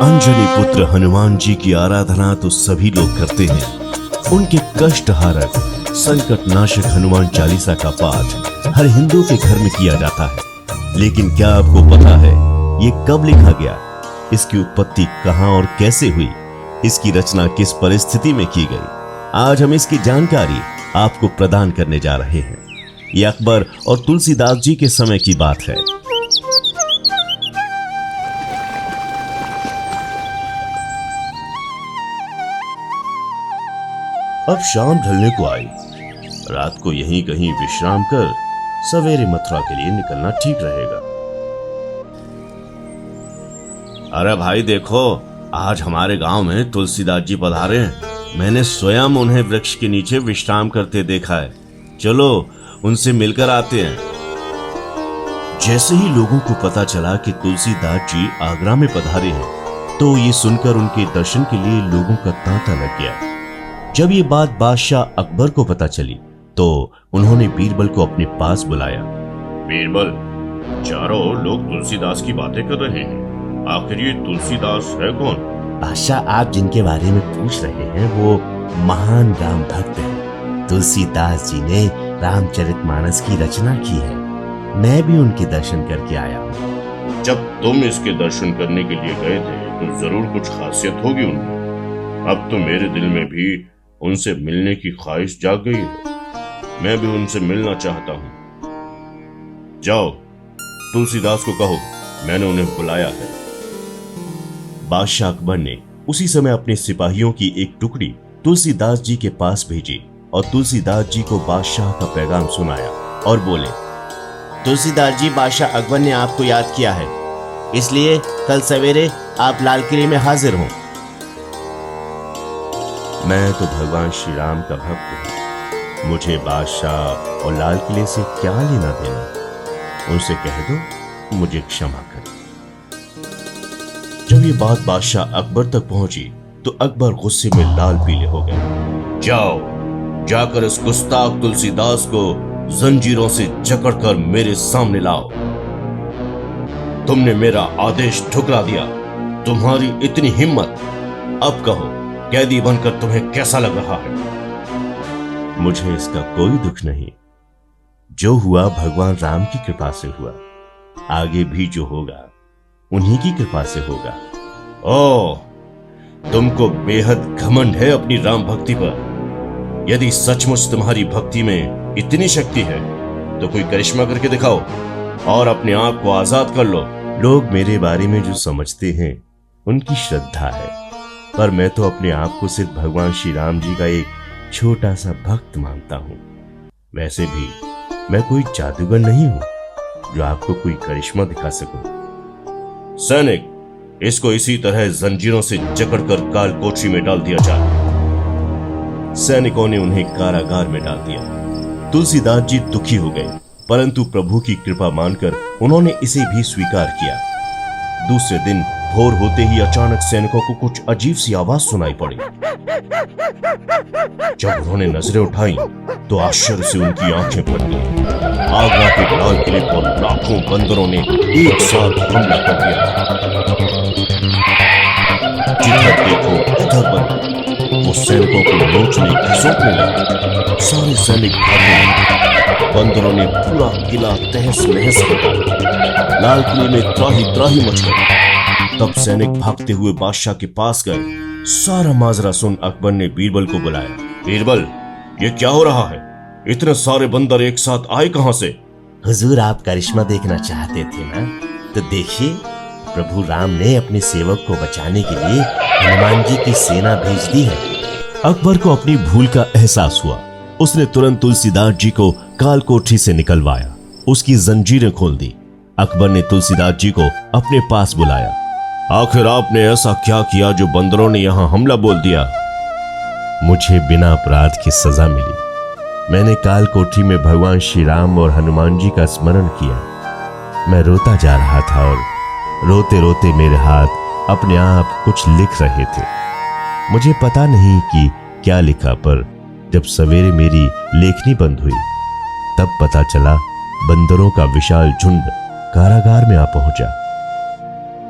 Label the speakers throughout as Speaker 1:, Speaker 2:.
Speaker 1: अंजनी पुत्र हनुमान जी की आराधना तो सभी लोग करते हैं। उनके कष्ट हारक संकट नाशक हनुमान चालीसा का पाठ हर हिंदू के घर में किया जाता है। लेकिन क्या आपको पता है ये कब लिखा गया, इसकी उत्पत्ति कहां और कैसे हुई, इसकी रचना किस परिस्थिति में की गई? आज हम इसकी जानकारी आपको प्रदान करने जा रहे हैं। ये अकबर और तुलसीदास जी के समय की बात है। अब शाम ढलने को आई। रात को यहीं कहीं विश्राम कर सवेरे मथुरा के लिए निकलना ठीक रहेगा। अरे भाई देखो, आज हमारे गांव में तुलसीदास जी पधारे हैं। मैंने स्वयं उन्हें वृक्ष के नीचे विश्राम करते देखा है। चलो उनसे मिलकर आते हैं। जैसे ही लोगों को पता चला कि तुलसीदास जी आगरा में पधारे हैं, तो ये सुनकर उनके दर्शन के लिए लोगों का तांता लग गया। जब ये बात बादशाह अकबर को पता चली, तो उन्होंने बीरबल को अपने पास बुलाया।
Speaker 2: बीरबल, चारों लोग तुलसीदास की बातें कर रहे हैं। आखिर ये तुलसीदास है कौन?
Speaker 1: बादशाह, आप जिनके बारे में पूछ रहे हैं वो महान राम भक्त हैं। तुलसीदास जी ने रामचरितमानस की रचना की है। मैं भी उनके दर्शन करके आया हूँ।
Speaker 2: जब तुम इसके दर्शन करने के लिए गए थे तो जरूर कुछ खासियत होगी उनमें। अब तो मेरे दिल में भी उनसे मिलने की ख्वाहिश जाग गई है। मैं भी उनसे मिलना चाहता हूँ। जाओ तुलसीदास को कहो मैंने उन्हें बुलाया है।
Speaker 1: बादशाह अकबर ने उसी समय अपने सिपाहियों की एक टुकड़ी तुलसीदास जी के पास भेजी और तुलसीदास जी को बादशाह का पैगाम सुनाया और बोले, तुलसीदास जी, बादशाह अकबर ने आपको याद किया है, इसलिए कल सवेरे आप लाल किले में हाजिर हों। मैं तो भगवान श्री राम का भक्त हूं। मुझे बादशाह और लाल किले से क्या लेना देना? उनसे कह दो मुझे क्षमा कर। जब ये बात बादशाह अकबर तक पहुंची तो अकबर गुस्से में लाल पीले हो गए।
Speaker 2: जाओ जाकर इस गुस्ताख तुलसीदास को जंजीरों से जकड़कर मेरे सामने लाओ। तुमने मेरा आदेश ठुकरा दिया। तुम्हारी इतनी हिम्मत! अब कहो कैदी बनकर तुम्हें कैसा लग रहा है?
Speaker 1: मुझे इसका कोई दुख नहीं। जो हुआ भगवान राम की कृपा से हुआ। आगे भी जो होगा उन्हीं की कृपा से होगा।
Speaker 2: ओह, तुमको बेहद घमंड है अपनी राम भक्ति पर। यदि सचमुच तुम्हारी भक्ति में इतनी शक्ति है तो कोई करिश्मा करके दिखाओ और अपने आप को आजाद कर लो।
Speaker 1: लोग मेरे बारे में जो समझते हैं उनकी श्रद्धा है, पर मैं तो अपने आप को सिर्फ भगवान श्री राम जी का एक छोटा सा भक्त मानता हूं। वैसे भी मैं कोई जादूगर नहीं हूं जो आपको कोई करिश्मा दिखा सकूं।
Speaker 2: सैनिक, इसको इसी तरह जंजीरों से जकड़कर काल कोठरी में डाल दिया जाए।
Speaker 1: सैनिकों ने उन्हें कारागार में डाल दिया। तुलसीदास जी दुखी हो गए, परंतु प्रभु की कृपा मानकर उन्होंने इसे भी स्वीकार किया। दूसरे दिन भोर होते ही अचानक सैनिकों को कुछ अजीब सी आवाज सुनाई पड़ी। जब उन्होंने नजरें उठाई तो आश्चर्य से उनकी आंखें फट गईं। आगरा के लाल किले पर लाखों बंदरों ने एक साथ हमला कर दिया। जिधर देखो उधर बंदर वो सैनिकों को नोचने घसीटने लगे। सारे सैनिक भागने लगे। बंदरों ने पूरा किला तहस नहस कर डाला। लाल किले में त्राही त्राही मच गई। तब सैनिक भागते हुए बादशाह के पास गए। सारा माजरा सुन अकबर ने बीरबल को बुलाया।
Speaker 2: बीरबल, ये क्या हो रहा है? इतने सारे बंदर एक साथ आए कहां से?
Speaker 1: हुजूर, आप करिश्मा देखना चाहते थे ना, तो देखिए, प्रभु राम ने अपने सेवक को बचाने के लिए हनुमान जी की सेना भेज दी है। अकबर को अपनी भूल का एहसास हुआ। उसने तुरंत तुलसीदास जी को काल कोठरी से निकलवाया, उसकी जंजीरें खोल दी। अकबर ने तुलसीदास जी को अपने पास बुलाया।
Speaker 2: आखिर आपने ऐसा क्या किया जो बंदरों ने यहां हमला बोल दिया?
Speaker 1: मुझे बिना अपराध की सजा मिली। मैंने काल कोठरी में भगवान श्री राम और हनुमान जी का स्मरण किया। मैं रोता जा रहा था और रोते रोते मेरे हाथ अपने आप कुछ लिख रहे थे। मुझे पता नहीं कि क्या लिखा, पर जब सवेरे मेरी लेखनी बंद हुई तब पता चला बंदरों का विशाल झुंड कारागार में आ पहुंचा।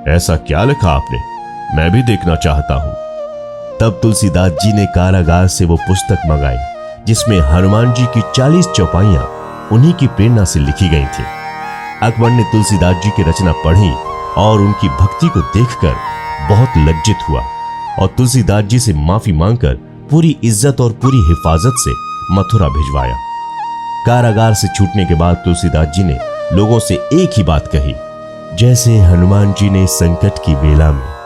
Speaker 2: ऐसा क्या लिखा आपने?
Speaker 3: मैं भी देखना चाहता हूं। तब तुलसीदास जी ने कारागार से वो पुस्तक मंगाई जिसमें हनुमान जी की 40 चौपाइयां उन्हीं की प्रेरणा से लिखी गई थी। अकबर ने तुलसीदास जी की रचना पढ़ी और उनकी भक्ति को देखकर बहुत लज्जित हुआ और तुलसीदास जी से माफी मांगकर पूरी इज्जत और पूरी हिफाजत से मथुरा भिजवाया। कारागार से छूटने के बाद तुलसीदास जी ने लोगों से एक ही बात कही, जैसे हनुमान जी ने संकट की बेला में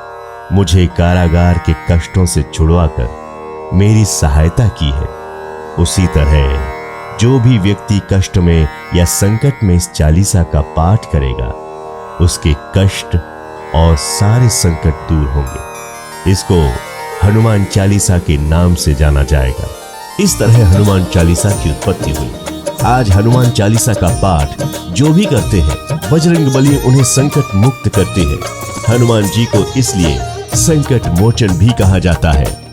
Speaker 3: मुझे कारागार के कष्टों से छुड़वाकर मेरी सहायता की है, उसी तरह जो भी व्यक्ति कष्ट में या संकट में इस चालीसा का पाठ करेगा उसके कष्ट और सारे संकट दूर होंगे। इसको हनुमान चालीसा के नाम से जाना जाएगा। इस तरह हनुमान चालीसा की उत्पत्ति हुई। आज हनुमान चालीसा का पाठ जो भी करते हैं बजरंगबली उन्हें संकट मुक्त करते हैं। हनुमान जी को इसलिए संकट मोचन भी कहा जाता है।